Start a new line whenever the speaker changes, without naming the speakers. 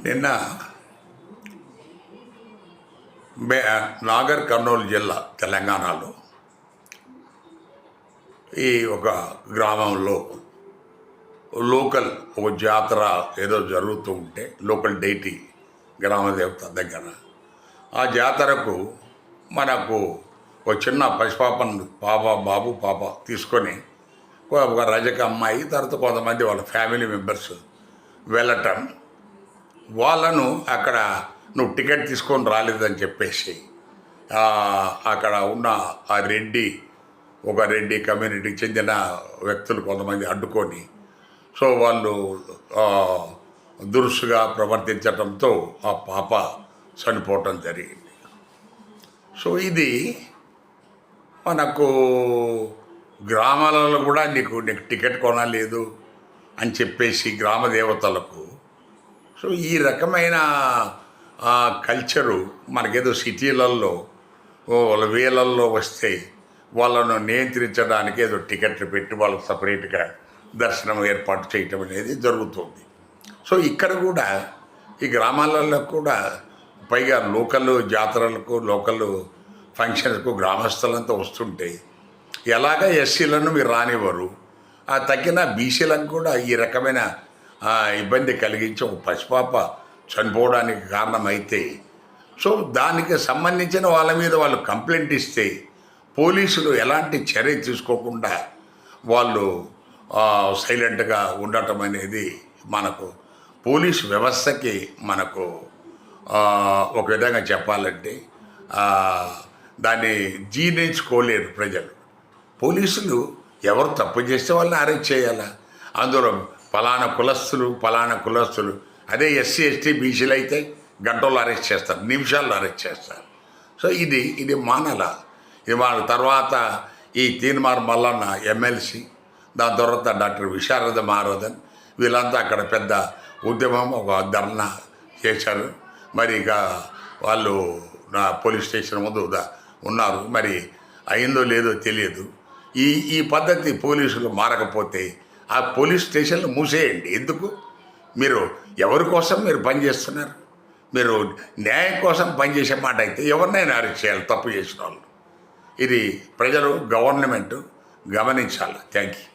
నిన్న నాగర్ కర్నూలు జిల్లా తెలంగాణలో ఈ ఒక గ్రామంలో లోకల్ ఒక జాతర ఏదో జరుగుతూ ఉంటే లోకల్ డైటీ గ్రామదేవత దగ్గర ఆ జాతరకు మనకు ఒక చిన్న పసిపాపను బాబు పాప తీసుకొని ఒక రజక అమ్మాయి తర్వాత కొంతమంది వాళ్ళ ఫ్యామిలీ మెంబర్స్ వెళ్ళటం, వాళ్ళను అక్కడ నువ్వు టికెట్ తీసుకొని రాలేదని చెప్పేసి అక్కడ ఉన్న ఆ ఒక రెడ్డి కమ్యూనిటీకి చెందిన వ్యక్తులు కొంతమంది అడ్డుకొని సో వాళ్ళు దురుసుగా ప్రవర్తించడంతో ఆ పాప చనిపోవటం జరిగింది. సో ఇది మనకు గ్రామాలలో కూడా నీకు టికెట్ కొనలేదు అని చెప్పేసి గ్రామ దేవతలకు సో ఈ రకమైన కల్చరు మనకేదో సిటీలలో వాళ్ళ వేలల్లో వస్తే వాళ్ళను నియంత్రించడానికి ఏదో టికెట్లు పెట్టి వాళ్ళకు సపరేట్గా దర్శనం ఏర్పాటు చేయటం అనేది జరుగుతుంది. సో ఇక్కడ కూడా ఈ గ్రామాలలో కూడా పైగా లోకల్ జాతరలకు లోకల్ ఫంక్షన్స్కు గ్రామస్తులంతా వస్తుంటే ఎలాగ ఎస్సీలను మీరు రానివ్వరు, ఆ తగ్గిన బీసీలకు కూడా ఈ రకమైన ఇబ్బంది కలిగించి ఒక పసిపాప చనిపోవడానికి కారణమైతే సో దానికి సంబంధించిన వాళ్ళ మీద వాళ్ళు కంప్లైంట్ ఇస్తే పోలీసులు ఎలాంటి చర్య తీసుకోకుండా వాళ్ళు సైలెంట్గా ఉండటం అనేది మనకు పోలీసు వ్యవస్థకి మనకు ఒక విధంగా చెప్పాలంటే దాన్ని జీర్ణించుకోలేరు ప్రజలు. పోలీసులు ఎవరు తప్పు చేస్తే వాళ్ళని అరెస్ట్ చేయాలా, అందులో ఫలానా కులస్తులు అదే ఎస్సీ ఎస్టీ బీసీలు అయితే గంటల్లో అరెస్ట్ చేస్తారు, నిమిషాల్లో అరెస్ట్ చేస్తారు. సో ఇది మానాల. ఇది మన తర్వాత ఈ తీన్మార్ మల్లన్న ఎమ్మెల్సీ, దాని తర్వాత డాక్టర్ విశారద మహారాధన్ వీళ్ళంతా అక్కడ పెద్ద ఉద్యమం ఒక ధర్నా చేశారు. మరి ఇక వాళ్ళు నా పోలీస్ స్టేషన్ ముందు ఉన్నారు. మరి అయిందో లేదో తెలియదు. ఈ పద్ధతి పోలీసులు మారకపోతే ఆ పోలీస్ స్టేషన్లు మూసేయండి. ఎందుకు? మీరు ఎవరి కోసం మీరు పనిచేస్తున్నారు? మీరు న్యాయం కోసం పనిచేసే మాట అయితే ఎవరినైనా అరెస్ట్ చేయాలి తప్పు చేసిన వాళ్ళు. ఇది ప్రజలు గవర్నమెంట్ గమనించాలి. Thank you.